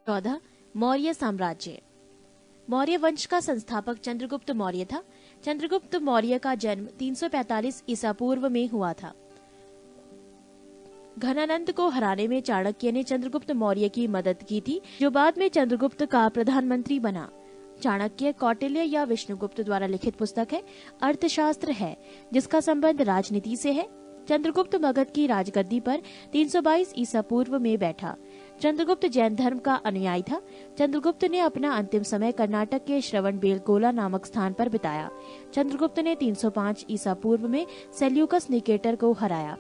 14 मौर्य साम्राज्य। मौर्य वंश का संस्थापक चंद्रगुप्त मौर्य था। चंद्रगुप्त मौर्य का जन्म 345 ईसा पूर्व में हुआ था। घनानंद को हराने में चाणक्य ने चंद्रगुप्त मौर्य की मदद की थी, जो बाद में चंद्रगुप्त का प्रधानमंत्री बना। चाणक्य कौटिल्य या विष्णुगुप्त द्वारा लिखित पुस्तक है, अर्थशास्त्र है, जिसका संबंध राजनीति से है। चंद्रगुप्त मगध की राजगद्दी पर 322 ईसा पूर्व में बैठा। चंद्रगुप्त जैन धर्म का अनुयायी था। चंद्रगुप्त ने अपना अंतिम समय कर्नाटक के श्रवणबेलगोला नामक स्थान पर बिताया। चंद्रगुप्त ने 305 ईसा पूर्व में सेल्यूकस निकेटर को हराया।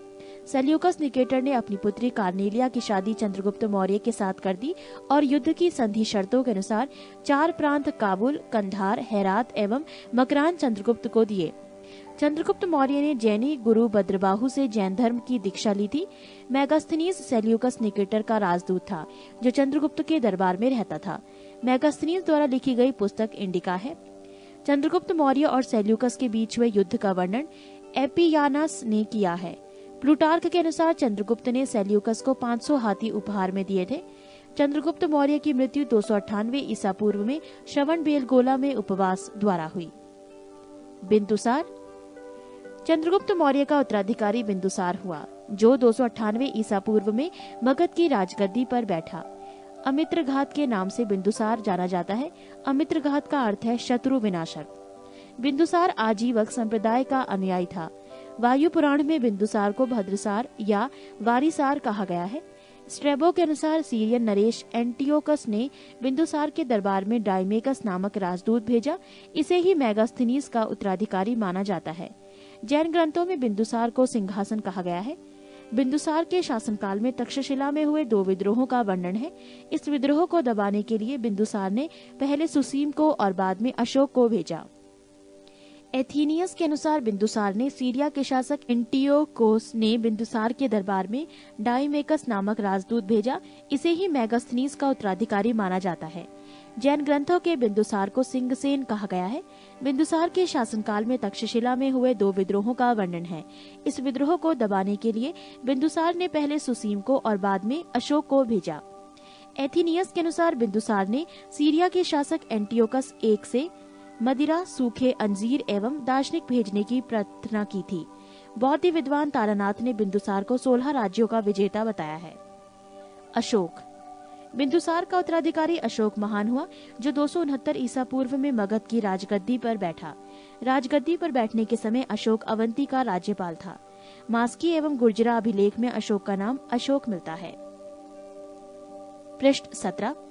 सेल्यूकस निकेटर ने अपनी पुत्री कार्नेलिया की शादी चंद्रगुप्त मौर्य के साथ कर दी और युद्ध की संधि शर्तों के अनुसार 4 प्रांत काबुल, कंधार, हेरात एवं मकरान चंद्रगुप्त को दिए। चंद्रगुप्त मौर्य ने जैनी गुरु भद्रबाहु से जैन धर्म की दीक्षा ली थी। मेगास्थनीज सेल्यूकस निकेटर का राजदूत था, जो चंद्रगुप्त के दरबार में रहता था। मेगास्थनीज द्वारा लिखी गई पुस्तक इंडिका है। चंद्रगुप्त मौर्य और सेल्यूकस के बीच हुए युद्ध का वर्णन एपियानस ने किया है। प्लूटार्क के अनुसार चंद्रगुप्त ने सेल्यूकस को 500 हाथी उपहार में दिए थे। चंद्रगुप्त मौर्य की मृत्यु 298 ईसा पूर्व में श्रवणबेलगोला में उपवास द्वारा हुई। बिंदुसार। चंद्रगुप्त मौर्य का उत्तराधिकारी बिंदुसार हुआ, जो 298 ईसा पूर्व में मगध की राजगद्दी पर बैठा। अमित्रघात के नाम से बिंदुसार जाना जाता है। अमित्रघात का अर्थ है शत्रु विनाशक। बिंदुसार आजीवक संप्रदाय का अनुयायी था। वायु पुराण में बिंदुसार को भद्रसार या वारिसार कहा गया है। स्ट्रेबो के अनुसार सीरियन नरेश एंटियोकस ने बिंदुसार के दरबार में डाइमेकस नामक राजदूत भेजा। इसे ही मेगास्थनीज का उत्तराधिकारी माना जाता है। जैन ग्रंथों में बिंदुसार को सिंहासन कहा गया है। बिंदुसार के शासनकाल में तक्षशिला में हुए 2 विद्रोहों का वर्णन है। इस विद्रोह को दबाने के लिए बिंदुसार ने पहले सुसीम को और बाद में अशोक को भेजा। एथीनियस के अनुसार बिंदुसार ने सीरिया के शासक एंटियोकोस ने बिंदुसार के दरबार में डाइमेकस नामक राजदूत भेजा। इसे ही मेगास्थनीज का उत्तराधिकारी माना जाता है। जैन ग्रंथों के बिंदुसार को सिंहसेन कहा गया है। बिंदुसार के शासनकाल में तक्षशिला में हुए 2 विद्रोहों का वर्णन है। इस विद्रोह को दबाने के लिए बिंदुसार ने पहले सुसीम को और बाद में अशोक को भेजा। एथीनियस के अनुसार बिंदुसार ने सीरिया के शासक एंटियोकस I से मदिरा, सूखे अंजीर एवं दार्शनिक भेजने की प्रार्थना की थी। बौद्ध विद्वान तारानाथ ने बिंदुसार को 16 राज्यों का विजेता बताया है। अशोक। बिंदुसार का उत्तराधिकारी अशोक महान हुआ, जो 269 ईसा पूर्व में मगध की राजगद्दी पर बैठा। राजगद्दी पर बैठने के समय अशोक अवंती का राज्यपाल था। मास्की एवं गुर्जरा अभिलेख में अशोक का नाम अशोक मिलता है। पृष्ठ 17।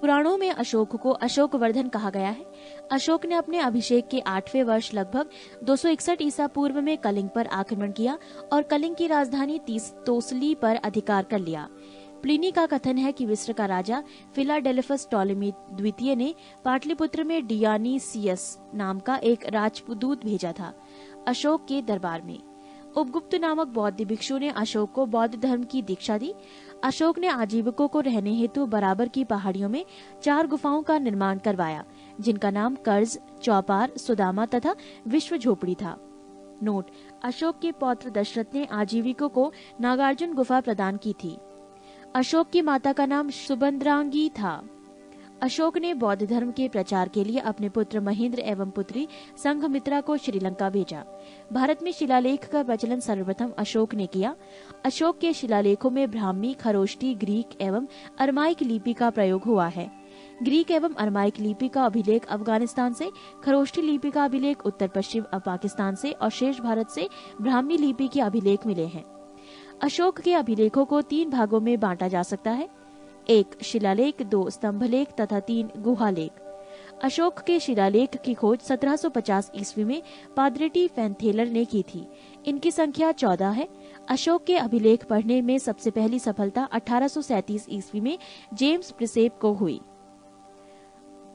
पुराणों में अशोक को अशोकवर्धन कहा गया है। अशोक ने अपने अभिषेक के 8वें वर्ष लगभग 261 ईसा पूर्व में कलिंग पर आक्रमण किया और कलिंग की राजधानी तोसली पर अधिकार कर लिया। प्लिनी का कथन है कि मिस्र का राजा फिलाडेल्फस टॉलेमी द्वितीय ने पाटलिपुत्र में डियानीसियस नाम का एक राजदूत भेजा था अशोक के दरबार में। उपगुप्त नामक बौद्ध भिक्षु ने अशोक को बौद्ध धर्म की दीक्षा दी। अशोक ने आजीविकों को रहने हेतु बराबर की पहाड़ियों में 4 गुफाओं का निर्माण करवाया, जिनका नाम कर्ज, चौपार, सुदामा तथा विश्व झोपड़ी था। नोट: अशोक के पौत्र दशरथ ने आजीविकों को नागार्जुन गुफा प्रदान की थी। अशोक की माता का नाम सुभद्रांगी था। अशोक ने बौद्ध धर्म के प्रचार के लिए अपने पुत्र महेंद्र एवं पुत्री संघमित्रा को श्रीलंका भेजा। भारत में शिलालेख का प्रचलन सर्वप्रथम अशोक ने किया। अशोक के शिलालेखों में ब्राह्मी, खरोष्टी, ग्रीक एवं अरमाइक लिपि का प्रयोग हुआ है। ग्रीक एवं अरमाइक लिपि का अभिलेख अफगानिस्तान से, खरोष्टी लिपि का अभिलेख उत्तर पश्चिम पाकिस्तान से और शेष भारत से ब्राह्मी लिपि के अभिलेख मिले हैं। अशोक के अभिलेखों को 3 भागों में बांटा जा सकता है: 1 शिलालेख, 2 स्तंभलेख तथा 3 गुहालेख। अशोक के शिलालेख की खोज 1750 ईस्वी में पाद्रेटी फैनथेलर ने की थी। इनकी संख्या 14 है। अशोक के अभिलेख पढ़ने में सबसे पहली सफलता 1837 ईस्वी में जेम्स प्रिसेप को हुई।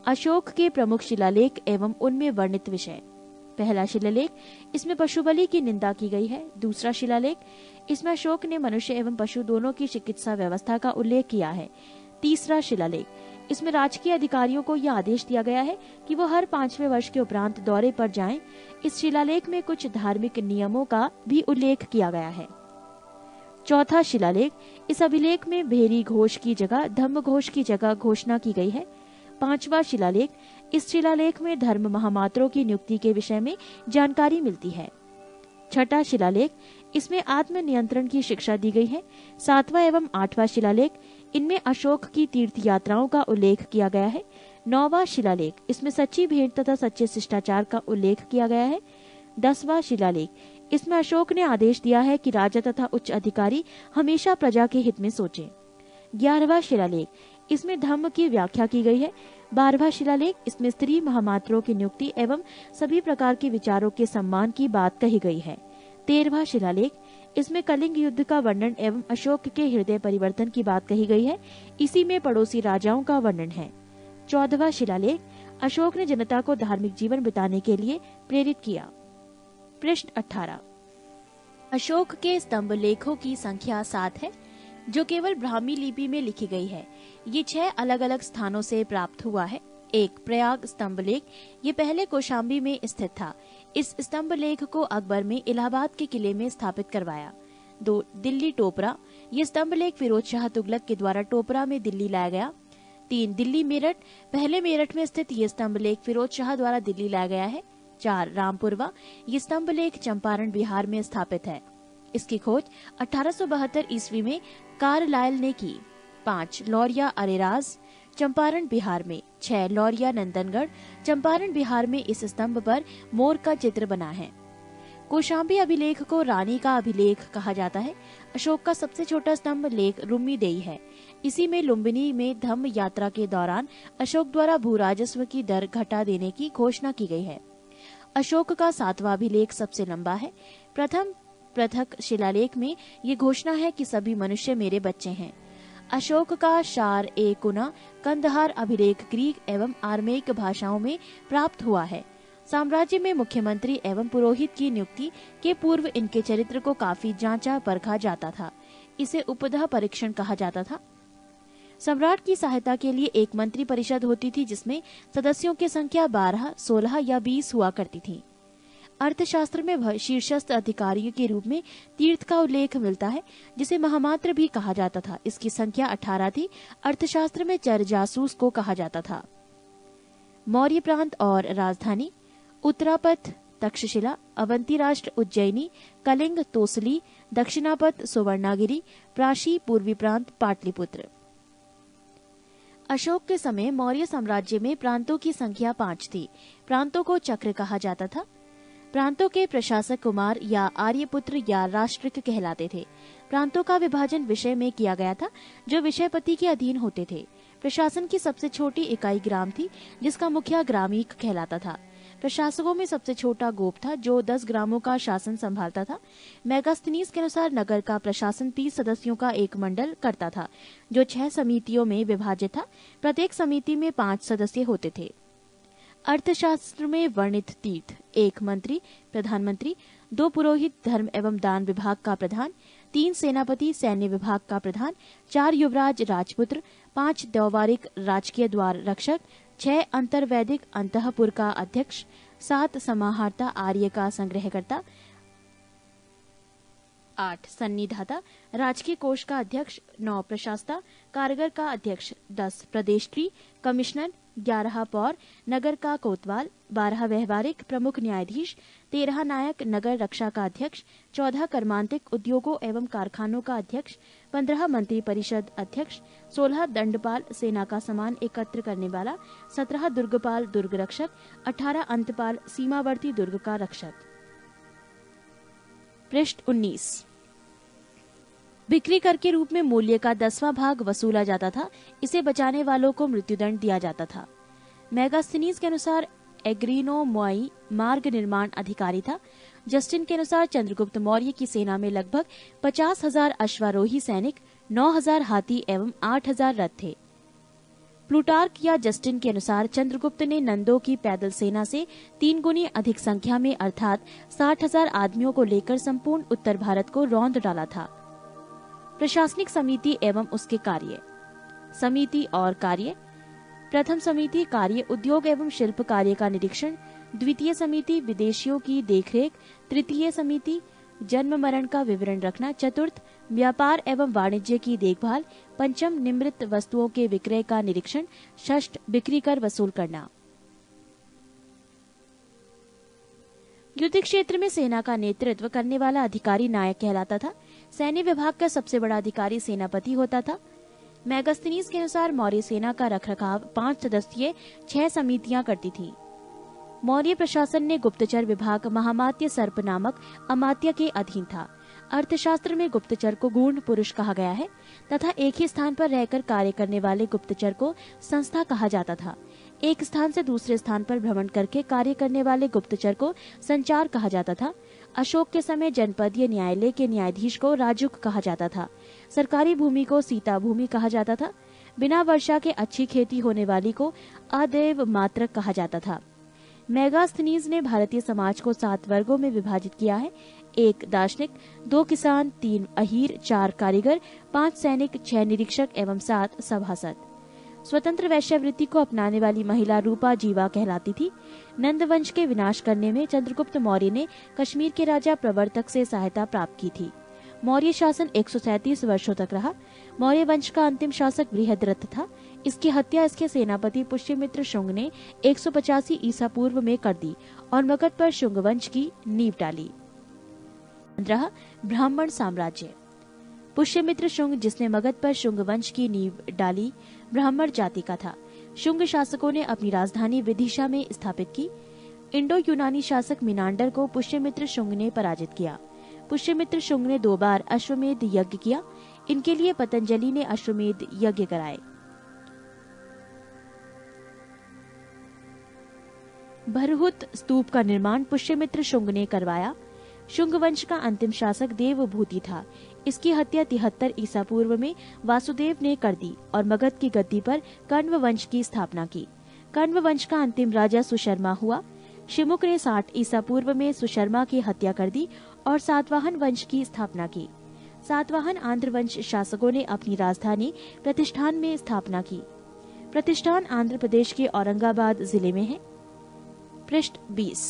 अशोक के प्रमुख शिलालेख एवं उनमें वर्णित विषय: पहला शिलालेख, इसमें पशु बलि की निंदा की गई है। दूसरा शिलालेख, इसमें अशोक ने मनुष्य एवं पशु दोनों की चिकित्सा व्यवस्था का उल्लेख किया है। तीसरा शिलालेख, इसमें राजकीय अधिकारियों को यह आदेश दिया गया है कि वो हर 5वें वर्ष के उपरांत दौरे पर जाएं। इस शिलालेख में कुछ धार्मिक नियमों का भी उल्लेख किया गया है। चौथा शिलालेख, इस अभिलेख में भेरी घोष की जगह धम्म घोष की जगह घोषणा की गई है। पांचवा शिलालेख, इस शिलालेख में धर्म महामात्रों की नियुक्ति के विषय में जानकारी मिलती है। छठा शिलालेख, इसमें आत्म नियंत्रण की शिक्षा दी गई है। सातवां एवं आठवां शिलालेख, इनमें अशोक की तीर्थ यात्राओं का उल्लेख किया गया है। नौवां शिलालेख, इसमें सच्ची भेंट तथा सच्चे शिष्टाचार का उल्लेख किया गया है। 10वां शिलालेख, इसमें अशोक ने आदेश दिया है कि राजा तथा उच्च अधिकारी हमेशा प्रजा के हित में सोचें। 11वां शिलालेख, इसमें धम्म की व्याख्या की गई है। 12वां शिलालेख, इसमें स्त्री महामात्रों की नियुक्ति एवं सभी प्रकार के विचारों के सम्मान की बात कही गई है। 13वां शिलालेख, इसमें कलिंग युद्ध का वर्णन एवं अशोक के हृदय परिवर्तन की बात कही गई है। इसी में पड़ोसी राजाओं का वर्णन है। 14वां शिलालेख, अशोक ने जनता को धार्मिक जीवन बिताने के लिए प्रेरित किया। पृष्ठ 18। अशोक के स्तंभ लेखों की संख्या 7 है, जो केवल ब्राह्मी लिपि में लिखी गई है। ये 6 अलग अलग स्थानों से प्राप्त हुआ है। 1. प्रयाग स्तंभ लेख, ये पहले कौशाम्बी में स्थित था। इस स्तंभ लेख को अकबर में इलाहाबाद के किले में स्थापित करवाया। 2. दिल्ली टोपरा, ये स्तंभ लेख फिरोज शाह तुगलक के द्वारा टोपरा में दिल्ली लाया गया। 3. दिल्ली मेरठ, पहले मेरठ में स्थित ये स्तंभ लेख फिरोज शाह द्वारा दिल्ली लाया गया है। 4. रामपुरवा, ये स्तंभ लेख चंपारण बिहार में स्थापित है। इसकी खोज 1872 ईस्वी में कार्लाइल ने की। 5. लौरिया अरेराज, चंपारण बिहार में। 6. लौरिया नंदनगढ़, चंपारण बिहार में। इस स्तंभ पर मोर का चित्र बना है। कौशाम्बी अभिलेख को रानी का अभिलेख कहा जाता है। अशोक का सबसे छोटा स्तंभ लेख रुम्मीदेई है। इसी में लुम्बिनी में धम्म यात्रा के दौरान अशोक द्वारा भू राजस्व की दर घटा देने की घोषणा की गई है। अशोक का 7वां अभिलेख सबसे लंबा है। प्रथम पृथक शिलालेख में ये घोषणा है कि सभी मनुष्य मेरे बच्चे हैं। अशोक का शार ए कुना कंदहार अभिलेख ग्रीक एवं आर्मेयिक भाषाओं में प्राप्त हुआ है। साम्राज्य में मुख्यमंत्री एवं पुरोहित की नियुक्ति के पूर्व इनके चरित्र को काफी जांचा परखा जाता था। इसे उपदह परीक्षण कहा जाता था। सम्राट की सहायता के लिए एक मंत्री परिषद होती थी, जिसमें सदस्यों की संख्या 12, 16 या 20 हुआ करती थी। अर्थशास्त्र में शीर्षस्थ अधिकारियों के रूप में तीर्थ का उल्लेख मिलता है, जिसे महामात्र भी कहा जाता था। इसकी संख्या 18 थी। अर्थशास्त्र में चर जासूस को कहा जाता था। मौर्य प्रांत और राजधानी: उत्तरापथ तक्षशिला, अवंती राष्ट्र उज्जैनी, कलिंग तोसली, दक्षिणापथ सुवर्णागिरी, प्राशी पूर्वी प्रांत पाटलिपुत्र। अशोक के समय मौर्य साम्राज्य में प्रांतों की संख्या 5 थी। प्रांतों को चक्र कहा जाता था। प्रांतों के प्रशासक कुमार या आर्यपुत्र या राष्ट्रिक कहलाते थे। प्रांतों का विभाजन विषय में किया गया था, जो विषयपति के अधीन होते थे। प्रशासन की सबसे छोटी इकाई ग्राम थी, जिसका मुखिया ग्रामीक कहलाता था। प्रशासकों में सबसे छोटा गोप था, जो 10 ग्रामों का शासन संभालता था। मेगास्थनीज के अनुसार नगर का प्रशासन 30 सदस्यों का एक मंडल करता था, जो 6 समितियों में विभाजित था। प्रत्येक समिति में 5 सदस्य होते थे। अर्थशास्त्र में वर्णित तीर्थ: 1 मंत्री प्रधानमंत्री, 2 पुरोहित धर्म एवं दान विभाग का प्रधान, 3 सेनापति सैन्य विभाग का प्रधान, 4 युवराज राजपुत्र, 5 द्वारिक राजकीय द्वार रक्षक, 6 अंतर्वैदिक अंतःपुर का अध्यक्ष, 7 समाहर्ता आर्य का संग्रहकर्ता, 8 सन्निधाता राजकीय कोष का अध्यक्ष, 9 प्रशासता कारागर का अध्यक्ष, 10 प्रदेष्ट्री कमिश्नर, 11 पौर नगर का कोतवाल, 12 व्यवहारिक प्रमुख न्यायाधीश, 13 नायक नगर रक्षा का अध्यक्ष, 14 कर्मांतिक उद्योगों एवं कारखानों का अध्यक्ष, 15 मंत्री परिषद अध्यक्ष, 16 दंडपाल सेना का सामान एकत्र करने वाला, 17 दुर्गपाल दुर्ग रक्षक, 18 अंतपाल सीमावर्ती दुर्ग का रक्षक। पृष्ठ 19। बिक्री कर के रूप में मूल्य का 10वां भाग वसूला जाता था। इसे बचाने वालों को मृत्युदंड दिया जाता था। मेगास्थनीज के अनुसार एग्रीनो मोई मार्ग निर्माण अधिकारी था। जस्टिन के अनुसार चंद्रगुप्त मौर्य की सेना में लगभग 50,000 अश्वारोही सैनिक, 9,000 हाथी एवं 8,000 रथ थे। प्लूटार्क या जस्टिन के अनुसार चंद्रगुप्त ने नंदों की पैदल सेना से 3 गुनी अधिक संख्या में अर्थात 60,000 आदमियों को लेकर संपूर्ण उत्तर भारत को रौंद डाला था। प्रशासनिक समिति एवं उसके कार्य: समिति और कार्य: प्रथम समिति कार्य उद्योग एवं शिल्प कार्य का निरीक्षण, द्वितीय समिति विदेशियों की देखरेख, तृतीय समिति जन्म मरण का विवरण रखना, चतुर्थ व्यापार एवं वाणिज्य की देखभाल। पंचम, निम्रित वस्तुओं के विक्रय का निरीक्षण। षष्ठ, बिक्री कर वसूल करना। युद्ध क्षेत्र में सेना का नेतृत्व करने वाला अधिकारी नायक कहलाता था। सैन्य विभाग का सबसे बड़ा अधिकारी सेनापति होता था। मेगास्थनीज के अनुसार मौर्य सेना का रखरखाव 5 सदस्यीय 6 समितियां करती थी। मौर्य प्रशासन ने गुप्तचर विभाग महामात्य सर्प नामक अमात्य के अधीन था। अर्थशास्त्र में गुप्तचर को गूढ़ पुरुष कहा गया है तथा एक ही स्थान पर रहकर कार्य करने वाले गुप्तचर को संस्था कहा जाता था। एक स्थान से दूसरे स्थान पर भ्रमण करके कार्य करने वाले गुप्तचर को संचार कहा जाता था। अशोक के समय जनपदीय न्यायालय के न्यायाधीश को राजुक कहा जाता था। सरकारी भूमि को सीता भूमि कहा जाता था। बिना वर्षा के अच्छी खेती होने वाली को अदैव मात्रक कहा जाता था। मेगास्थनीज ने भारतीय समाज को 7 वर्गों में विभाजित किया है। 1 दार्शनिक, 2 किसान, 3 अहीर, 4 कारीगर, 5 सैनिक, 6 निरीक्षक एवं 7 सभासद। स्वतंत्र वैश्यावृत्ति को अपनाने वाली महिला रूपा जीवा कहलाती थी। नंद वंश के विनाश करने में चंद्रगुप्त मौर्य ने कश्मीर के राजा प्रवर्तक से सहायता प्राप्त की थी। मौर्य शासन 137 वर्षों तक रहा। मौर्य वंश का अंतिम शासक बृहद्रथ था। इसकी हत्या इसके सेनापति पुष्यमित्र शुंग ने 185 ईसा पूर्व में कर दी और मगध पर शुंग वंश की नींव डाली। 15 ब्राह्मण साम्राज्य। पुष्यमित्र शुंग, जिसने मगध पर शुंग वंश की नींव डाली, ब्राह्मण जाति का था। शुंग शासकों ने अपनी राजधानी विदिशा में स्थापित की। इंडो यूनानी शासक मिनांडर को पुष्यमित्र शुंग ने पराजित किया। पुष्यमित्र शुंग ने 2 बार अश्वमेध यज्ञ किया। इनके लिए पतंजलि ने अश्वमेध यज्ञ कराए। भरहुत स्तूप का निर्माण पुष्यमित्र शुंग ने करवाया। शुंग वंश का अंतिम शासक देवभूति था। इसकी हत्या 73 ईसा पूर्व में वासुदेव ने कर दी और मगध की गद्दी पर कण्व वंश की स्थापना की। कण्व वंश का अंतिम राजा सुशर्मा हुआ। शिमुक ने 60 ईसा पूर्व में सुशर्मा की हत्या कर दी और सातवाहन वंश की स्थापना की। सातवाहन आंध्र वंश शासकों ने अपनी राजधानी प्रतिष्ठान में स्थापना की। प्रतिष्ठान आंध्र प्रदेश के औरंगाबाद जिले में है। पृष्ठ 20।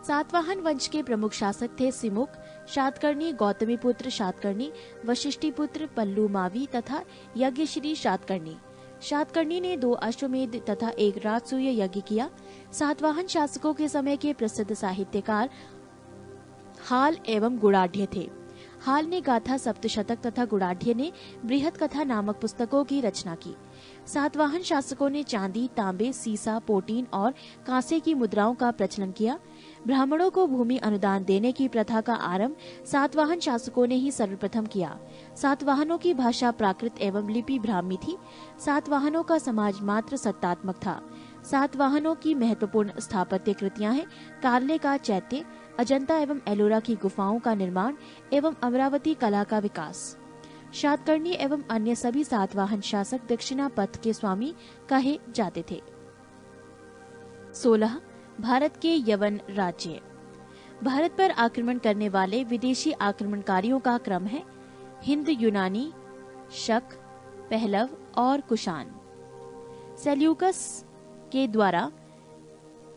सातवाहन वंश के प्रमुख शासक थे सिमुक, शातकर्णी, गौतमीपुत्र शातकर्णी, वशिष्ठिपुत्र पल्लूमावी तथा यज्ञश्री शातकर्णी। शातकर्णी ने 2 अश्वमेध तथा 1 राजसूय यज्ञ किया। सातवाहन शासकों के समय के प्रसिद्ध साहित्यकार हाल एवं गुणाढ़ थे। हाल ने गाथा सप्तशतक तथा गुणाढ़ ने बृहत कथा नामक पुस्तकों की रचना की। सातवाहन शासकों ने चांदी, तांबे, सीसा, पोटीन और कांसे की मुद्राओं का प्रचलन किया। ब्राह्मणों को भूमि अनुदान देने की प्रथा का आरंभ सातवाहन शासकों ने ही सर्वप्रथम किया। सातवाहनों की भाषा प्राकृत एवं लिपि ब्राह्मी थी। सातवाहनों का समाज मात्र सत्तात्मक था। सातवाहनों की महत्वपूर्ण स्थापत्य कृतियां हैं कार्ले का चैत्य, अजंता एवं एलोरा की गुफाओं का निर्माण एवं अमरावती कला का विकास। शातकर्णी एवं अन्य सभी सातवाहन शासक दक्षिणा पथ के स्वामी कहे जाते थे। 16 भारत के यवन राज्य। भारत पर आक्रमण करने वाले विदेशी आक्रमणकारियों का क्रम है हिंद यूनानी, शक, पहलव और कुषाण। सेल्यूकस के द्वारा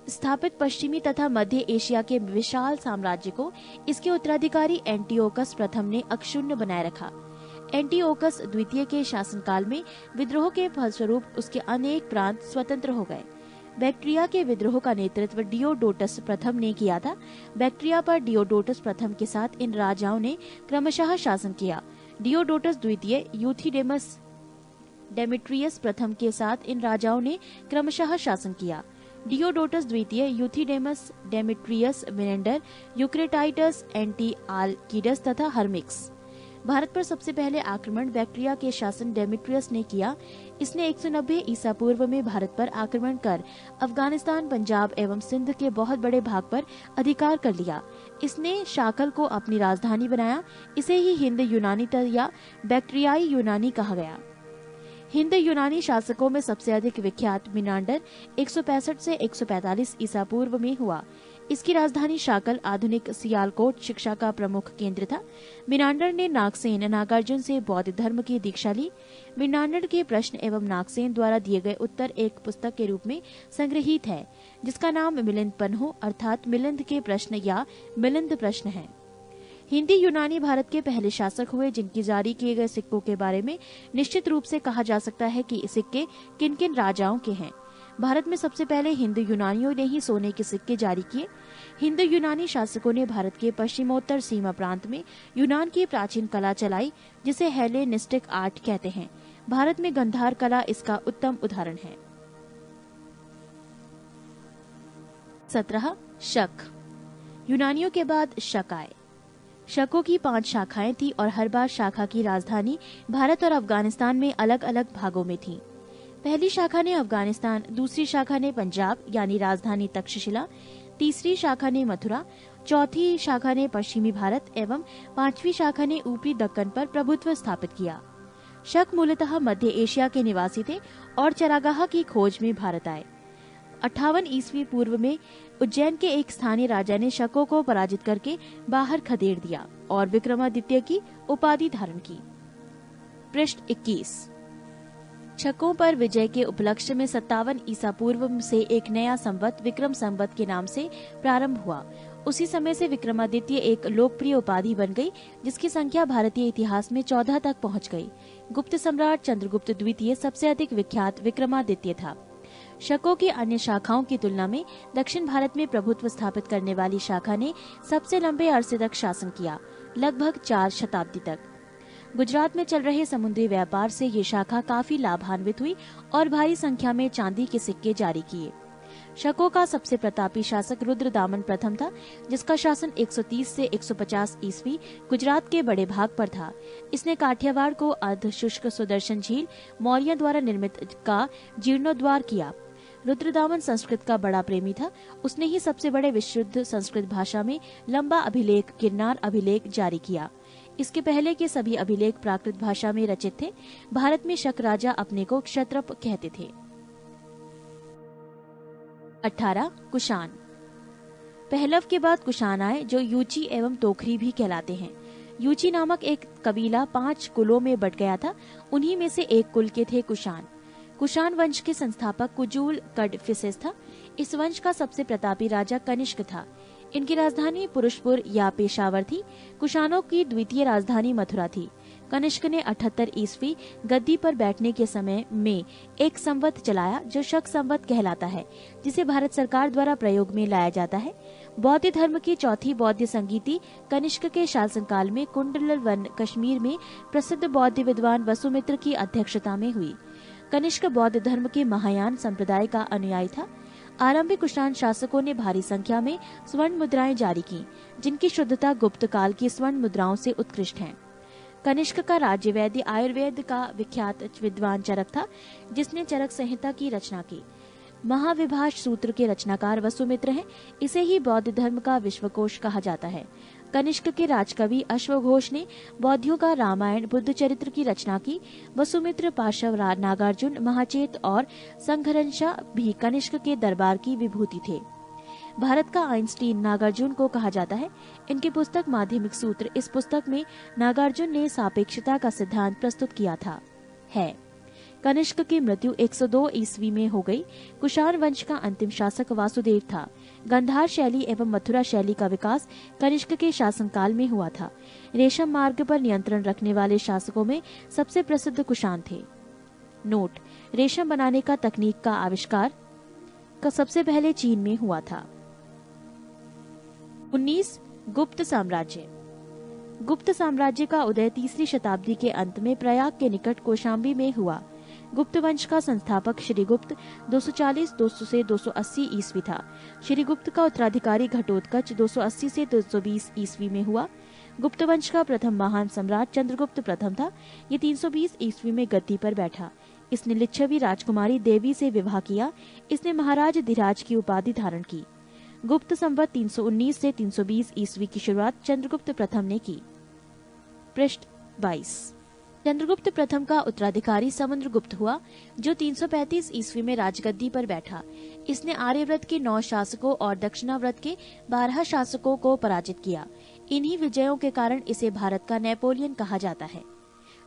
स्थापित पश्चिमी तथा मध्य एशिया के विशाल साम्राज्य को इसके उत्तराधिकारी एंटिओकस प्रथम ने अक्षुण्ण बनाए रखा। एंटिओकस द्वितीय के शासनकाल में विद्रोह के फलस्वरूप उसके अनेक प्रांत स्वतंत्र हो गए। बैक्ट्रिया के विद्रोह का नेतृत्व डियोडोटस प्रथम ने किया था। बैक्ट्रिया पर डियोडोटस प्रथम के साथ इन राजाओं ने क्रमशः शासन किया। डियोडोटस द्वितीय, यूथिडेमस, डेमेट्रियस प्रथम के साथ इन राजाओं ने क्रमशः शासन किया। डियोडोटस द्वितीय, यूथिडेमस, डेमेट्रियस, मिनेंडर, यूक्रेटाइटस, एंटीआलकीडस तथा हर्मिक्स। भारत पर सबसे पहले आक्रमण बैक्ट्रिया के शासन डेमेट्रियस ने किया। इसने 190 ईसा पूर्व में भारत पर आक्रमण कर अफगानिस्तान, पंजाब एवं सिंध के बहुत बड़े भाग पर अधिकार कर लिया। इसने शाकल को अपनी राजधानी बनाया। इसे ही हिंद यूनानी या बैक्ट्रियाई यूनानी कहा गया। हिंद यूनानी शासकों में सबसे अधिक विख्यात मिनांडर 165 से 145 ईसा पूर्व में हुआ। इसकी राजधानी शाकल आधुनिक सियालकोट शिक्षा का प्रमुख केंद्र था। मिनांडर ने नागसेन नागार्जुन से बौद्ध धर्म की दीक्षा ली। मिनांडर के प्रश्न एवं नागसेन द्वारा दिए गए उत्तर एक पुस्तक के रूप में संग्रहित है, जिसका नाम मिलिंद पन्हो अर्थात मिलिंद के प्रश्न या मिलिंद प्रश्न है। हिंदी यूनानी भारत के पहले शासक हुए जिनकी जारी किए गए सिक्कों के बारे में निश्चित रूप से कहा जा सकता है कि सिक्के किन किन राजाओं के हैं। भारत में सबसे पहले हिंदू यूनानियों ने ही सोने के सिक्के जारी किए। हिंदू यूनानी शासकों ने भारत के पश्चिमोत्तर सीमा प्रांत में यूनान की प्राचीन कला चलाई, जिसे हेलेनिस्टिक आर्ट कहते हैं। भारत में गंधार कला इसका उत्तम उदाहरण है। 17 शक। यूनानियों के बाद शक आए। शकों की 5 शाखाएं थी और हर बार शाखा की राजधानी भारत और अफगानिस्तान में अलग अलग भागों में थी। पहली शाखा ने अफगानिस्तान, दूसरी शाखा ने पंजाब यानी राजधानी तक्षशिला, तीसरी शाखा ने मथुरा, चौथी शाखा ने पश्चिमी भारत एवं 5वीं शाखा ने ऊपरी दक्कन पर प्रभुत्व स्थापित किया। शक मूलतः मध्य एशिया के निवासी थे और चरागाह की खोज में भारत आए। 58 ईस्वी पूर्व में उज्जैन के एक स्थानीय राजा ने शकों को पराजित करके बाहर खदेड़ दिया और विक्रमादित्य की उपाधि धारण की। पृष्ठ 21। शकों पर विजय के उपलक्ष्य में 57 ईसा पूर्व से एक नया संवत विक्रम संवत के नाम से प्रारंभ हुआ। उसी समय से विक्रमादित्य एक लोकप्रिय उपाधि बन गई, जिसकी संख्या भारतीय इतिहास में 14 तक पहुंच गई। गुप्त सम्राट चंद्रगुप्त द्वितीय सबसे अधिक विख्यात विक्रमादित्य था। शकों की अन्य शाखाओं की तुलना में दक्षिण भारत में प्रभुत्व स्थापित करने वाली शाखा ने सबसे लंबे अरसे तक शासन किया, लगभग 4 शताब्दी तक। गुजरात में चल रहे समुद्री व्यापार से ये शाखा काफी लाभान्वित हुई और भारी संख्या में चांदी के सिक्के जारी किए। शकों का सबसे प्रतापी शासक रुद्रदामन प्रथम था, जिसका शासन 130 से 150 ईस्वी गुजरात के बड़े भाग पर था। इसने काठियावाड़ को अर्ध शुष्क सुदर्शन झील मौर्य द्वारा निर्मित का जीर्णोद्वार किया। रुद्रदामन संस्कृत का बड़ा प्रेमी था। उसने ही सबसे बड़े विशुद्ध संस्कृत भाषा में लंबा अभिलेख गिरनार अभिलेख जारी किया। इसके पहले के सभी अभिलेख प्राकृत भाषा में रचित थे। भारत में शक राजा अपने को क्षत्रप कहते थे। 18 कुषाण। पहलव के बाद कुषाण आए, जो यूची एवं तोखरी भी कहलाते हैं। यूची नामक एक कबीला 5 कुलों में बट गया था। उन्हीं में से एक कुल के थे कुषाण। कुषाण वंश के संस्थापक कुजूल कड़फिसेस था। इस वंश का सबसे प्रतापी राजा कनिष्क था। इनकी राजधानी पुरुषपुर या पेशावर थी। कुषाणों की द्वितीय राजधानी मथुरा थी। कनिष्क ने 78 ईस्वी गद्दी पर बैठने के समय में एक संवत चलाया, जो शक संवत कहलाता है, जिसे भारत सरकार द्वारा प्रयोग में लाया जाता है। बौद्ध धर्म की चौथी बौद्ध संगीति कनिष्क के शासनकाल में कुंडलवन कश्मीर में प्रसिद्ध बौद्ध विद्वान वसुमित्र की अध्यक्षता में हुई। कनिष्क बौद्ध धर्म के महायान संप्रदाय का अनुयायी था। आरंभिक कुषाण शासकों ने भारी संख्या में स्वर्ण मुद्राएं जारी की, जिनकी शुद्धता गुप्त काल की स्वर्ण मुद्राओं से उत्कृष्ट है। कनिष्क का राज्य वैद्य आयुर्वेद का विख्यात विद्वान चरक था, जिसने चरक संहिता की रचना की। महाविभाष सूत्र के रचनाकार वसुमित्र हैं। इसे ही बौद्ध धर्म का विश्वकोश कहा जाता है। कनिष्क के राजकवि अश्वघोष ने बौद्धियों का रामायण बुद्ध चरित्र की रचना की। वसुमित्र, पाशव, नागार्जुन, महाचेत और संघर्षा भी कनिष्क के दरबार की विभूति थे। भारत का आइंस्टीन नागार्जुन को कहा जाता है। इनकी पुस्तक माध्यमिक सूत्र, इस पुस्तक में नागार्जुन ने सापेक्षता का सिद्धांत प्रस्तुत किया था। कनिष्क की मृत्यु 102 ईस्वी में हो गई। कुषाण वंश का अंतिम शासक वासुदेव था। गंधार शैली एवं मथुरा शैली का विकास कनिष्क के शासनकाल में हुआ था। रेशम मार्ग पर नियंत्रण रखने वाले शासकों में सबसे प्रसिद्ध कुषाण थे। नोट: रेशम बनाने का तकनीक का आविष्कार का सबसे पहले चीन में हुआ था। 19 गुप्त साम्राज्य। गुप्त साम्राज्य का उदय 3री शताब्दी के अंत में प्रयाग के निकट कौशाम्बी में हुआ। गुप्त वंश का संस्थापक श्रीगुप्त 240 से 280 ईस्वी था। श्रीगुप्त का उत्तराधिकारी घटोत्कच 280 से 220 ईस्वी में हुआ। गुप्त वंश का प्रथम महान सम्राट चंद्रगुप्त प्रथम था। ये 320 ईस्वी में गद्दी पर बैठा। इसने लिच्छवी राजकुमारी देवी से विवाह किया। इसने महाराज धीराज की उपाधि धारण की। गुप्त संवत 319 से 320 ईस्वी की शुरुआत चंद्रगुप्त प्रथम ने की। पृष्ठ 22। चंद्रगुप्त प्रथम का उत्तराधिकारी समुद्रगुप्त हुआ, जो 335 ईस्वी में राजगद्दी पर बैठा। इसने आर्यव्रत के 9 शासकों और दक्षिणाव्रत के 12 शासकों को पराजित किया। इन्हीं विजयों के कारण इसे भारत का नेपोलियन कहा जाता है।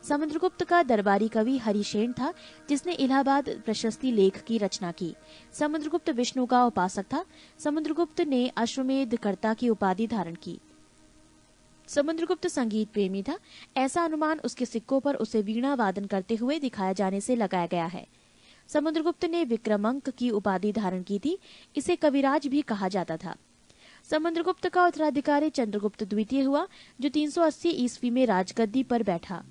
समुद्रगुप्त का दरबारी कवि हरिशेन था, जिसने इलाहाबाद प्रशस्ति लेख की रचना की। समुद्रगुप्त विष्णु का उपासक था। समुद्रगुप्त ने अश्वमेध कर्ता की उपाधि धारण की। समुद्रगुप्त संगीत प्रेमी था, ऐसा अनुमान उसके सिक्कों पर उसे वीणा वादन करते हुए दिखाया जाने से लगाया गया है। समुद्रगुप्त ने विक्रमांक की उपाधि धारण की थी, इसे कविराज भी कहा जाता था। समुद्रगुप्त का उत्तराधिकारी चंद्रगुप्त द्वितीय हुआ, जो 380 ईस्वी में राजगद्दी पर बैठा।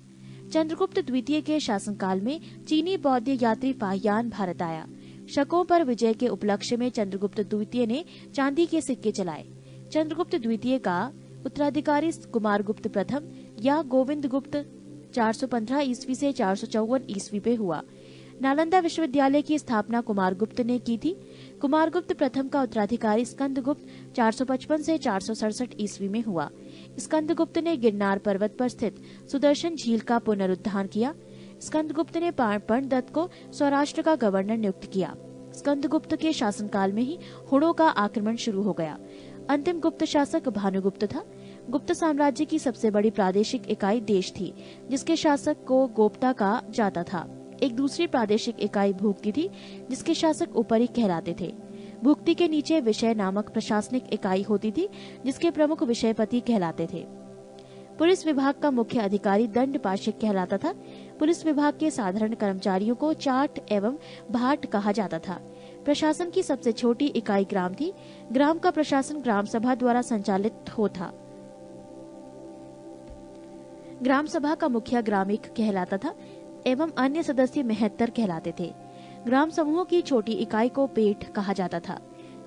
चंद्रगुप्त द्वितीय के शासनकाल में चीनी बौद्ध यात्री फाहियान भारत आया। शकों पर विजय के उपलक्ष्य में चंद्रगुप्त द्वितीय ने चांदी के सिक्के चलाए। चंद्रगुप्त द्वितीय का उत्तराधिकारी कुमारगुप्त प्रथम या गोविंद गुप्त 415 ईस्वी से 454 ईस्वी पे हुआ। नालंदा विश्वविद्यालय की स्थापना कुमारगुप्त ने की थी। कुमारगुप्त प्रथम का उत्तराधिकारी स्कंदगुप्त 455 से 467 ईस्वी में हुआ। स्कंदगुप्त ने गिरनार पर्वत पर स्थित सुदर्शन झील का पुनरुद्धार किया। स्कंदगुप्त ने पर्णदत्त को सौराष्ट्र का गवर्नर नियुक्त किया। स्कंदगुप्त के शासनकाल में ही हुणों का आक्रमण शुरू हो गया। अंतिम गुप्त शासक भानुगुप्त था। गुप्त साम्राज्य की सबसे बड़ी प्रादेशिक इकाई देश थी, जिसके शासक को गोप्ता कहा जाता था। एक दूसरी प्रादेशिक इकाई भुक्ति थी, जिसके शासक उपरी कहलाते थे। भुक्ति के नीचे विषय नामक प्रशासनिक इकाई होती थी, जिसके प्रमुख विषयपति कहलाते थे। पुलिस विभाग का मुख्य अधिकारी दंड पाशिक कहलाता था। पुलिस विभाग के साधारण कर्मचारियों को चाट एवं भाट कहा जाता था। प्रशासन की सबसे छोटी इकाई ग्राम थी। ग्राम का प्रशासन ग्राम सभा द्वारा संचालित होता। ग्राम सभा का मुखिया ग्रामिक कहलाता था एवं अन्य सदस्य महत्तर कहलाते थे। ग्राम समूह की छोटी इकाई को पेठ कहा जाता था।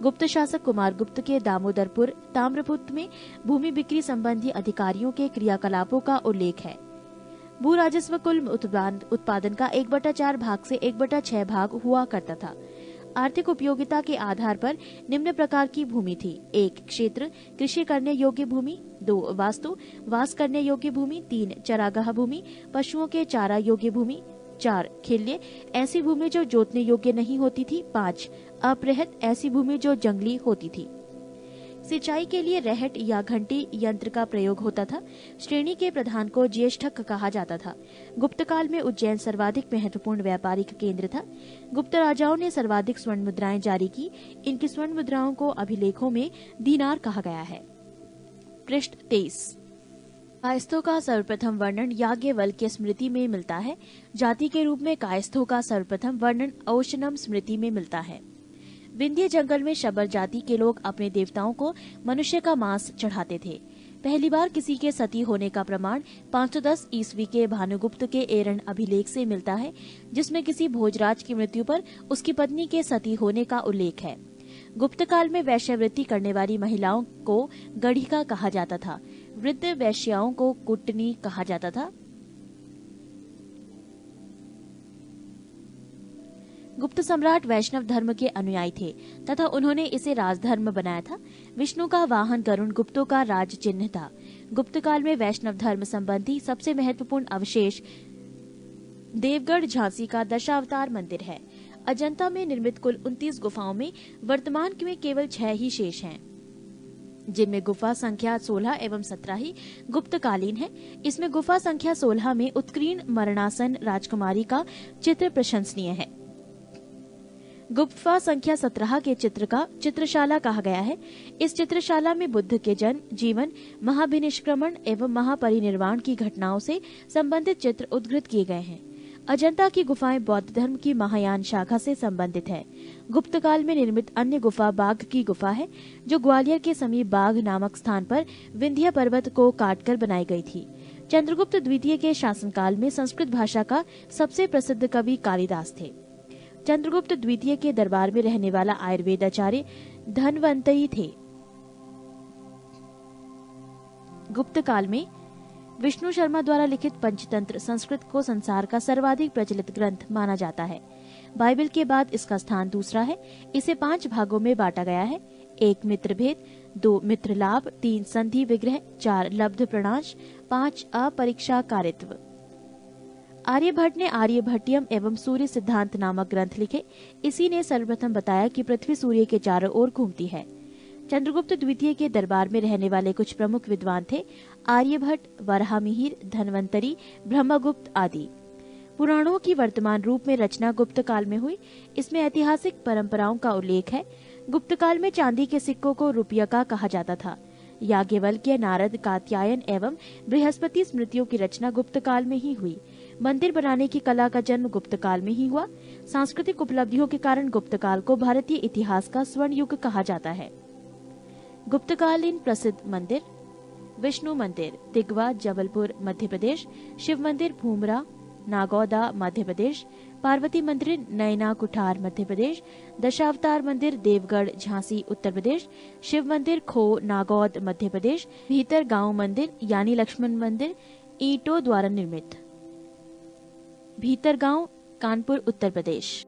गुप्त शासक कुमारगुप्त के दामोदरपुर ताम्रपुत्र में भूमि बिक्री संबंधी अधिकारियों के क्रियाकलापों का उल्लेख है। भू राजस्व कुल उत्पादन का 1/4 भाग से 1/6 भाग हुआ करता था। आर्थिक उपयोगिता के आधार पर निम्न प्रकार की भूमि थी: 1 क्षेत्र कृषि करने योग्य भूमि, 2 वास्तु वास करने योग्य भूमि, 3 चरागाह भूमि पशुओं के चारा योग्य भूमि, 4 खिल्य ऐसी भूमि जो जोतने योग्य नहीं होती थी, 5 अपरहत ऐसी भूमि जो जंगली होती थी। सिंचाई के लिए रहट या घंटी यंत्र का प्रयोग होता था। श्रेणी के प्रधान को ज्येष्ठक कहा जाता था। गुप्त काल में उज्जैन सर्वाधिक महत्वपूर्ण व्यापारिक केंद्र था। गुप्त राजाओं ने सर्वाधिक स्वर्ण मुद्राएं जारी की। इनकी स्वर्ण मुद्राओं को अभिलेखों में दीनार कहा गया है। पृष्ठ 23। कायस्थों का सर्वप्रथम वर्णन याज्ञवल्क्य स्मृति में मिलता है। जाति के रूप में कायस्थों का सर्वप्रथम वर्णन औशनम स्मृति में मिलता है। विंध्य जंगल में शबर जाति के लोग अपने देवताओं को मनुष्य का मांस चढ़ाते थे। पहली बार किसी के सती होने का प्रमाण 510 ईस्वी के भानुगुप्त के एरण अभिलेख से मिलता है, जिसमें किसी भोजराज की मृत्यु पर उसकी पत्नी के सती होने का उल्लेख है। गुप्त काल में वैश्यवृत्ति करने वाली महिलाओं को गढ़िका कहा जाता था। वृद्ध वैश्याओं को कुटनी कहा जाता था। गुप्त सम्राट वैष्णव धर्म के अनुयायी थे तथा उन्होंने इसे राजधर्म बनाया था। विष्णु का वाहन गरुण गुप्तों का राज चिन्ह था। गुप्त काल में वैष्णव धर्म संबंधी सबसे महत्वपूर्ण अवशेष देवगढ़ झांसी का दशावतार मंदिर है। अजंता में निर्मित कुल 29 गुफाओं में वर्तमान में केवल 6 ही शेष हैं, जिनमें गुफा संख्या 16 एवं 17 ही गुप्तकालीन है। इसमें गुफा संख्या 16 में उत्कीर्ण मरणासन राजकुमारी का चित्र प्रशंसनीय है। गुफा संख्या 17 के चित्र का चित्रशाला कहा गया है। इस चित्रशाला में बुद्ध के जन्म, जीवन, महाभिनिष्क्रमण एवं महापरिनिर्वाण की घटनाओं से संबंधित चित्र उद्धृत किए गए हैं। अजंता की गुफाएं बौद्ध धर्म की महायान शाखा से संबंधित है। गुप्त काल में निर्मित अन्य गुफा बाघ की गुफा है, जो ग्वालियर के समीप बाघ नामक स्थान पर विंध्य पर्वत को काटकर बनाई गई थी। चंद्रगुप्त द्वितीय के शासनकाल में संस्कृत भाषा का सबसे प्रसिद्ध कवि कालिदास थे। चंद्रगुप्त द्वितीय के दरबार में रहने वाला आयुर्वेदाचार्य धन्वंतरी थे। गुप्त काल में विष्णु शर्मा द्वारा लिखित पंचतंत्र संस्कृत को संसार का सर्वाधिक प्रचलित ग्रंथ माना जाता है। बाइबल के बाद इसका स्थान दूसरा है। इसे 5 भागों में बांटा गया है: 1 मित्र भेद, 2 मित्र लाभ, 3 संधि विग्रह, 4 लब्ध प्रणाश, 5 अपरीक्षा कारित्व। आर्यभट्ट ने आर्यभट्टियम एवं सूर्य सिद्धांत नामक ग्रंथ लिखे। इसी ने सर्वप्रथम बताया कि पृथ्वी सूर्य के चारों ओर घूमती है। चंद्रगुप्त द्वितीय के दरबार में रहने वाले कुछ प्रमुख विद्वान थे: आर्यभट्ट, वराहमिहिर, धन्वंतरी, ब्रह्मगुप्त आदि। पुराणों की वर्तमान रूप में रचना गुप्त काल में हुई। इसमें ऐतिहासिक परंपराओं का उल्लेख है। गुप्त काल में चांदी के सिक्कों को रुपया का कहा जाता था। याज्ञवल्क्य, नारद, कात्यायन एवं बृहस्पति स्मृतियों की रचना गुप्त काल में ही हुई। मंदिर बनाने की कला का जन्म गुप्त काल में ही हुआ। सांस्कृतिक उपलब्धियों के कारण गुप्त काल को भारतीय इतिहास का स्वर्ण युग कहा जाता है। गुप्तकालीन प्रसिद्ध मंदिर: विष्णु मंदिर, दिगवा, जबलपुर, मध्य प्रदेश। शिव मंदिर, भूमरा, नागौदा, मध्य प्रदेश। पार्वती मंदिर, नैना, कुठार, मध्य प्रदेश। दशावतार मंदिर, देवगढ़, झांसी, उत्तर प्रदेश। शिव मंदिर, खो, नागौद, मध्य प्रदेश। भीतर गांव मंदिर यानी लक्ष्मण मंदिर, ईंटों द्वारा निर्मित, भीतर गांव, कानपुर, उत्तर प्रदेश।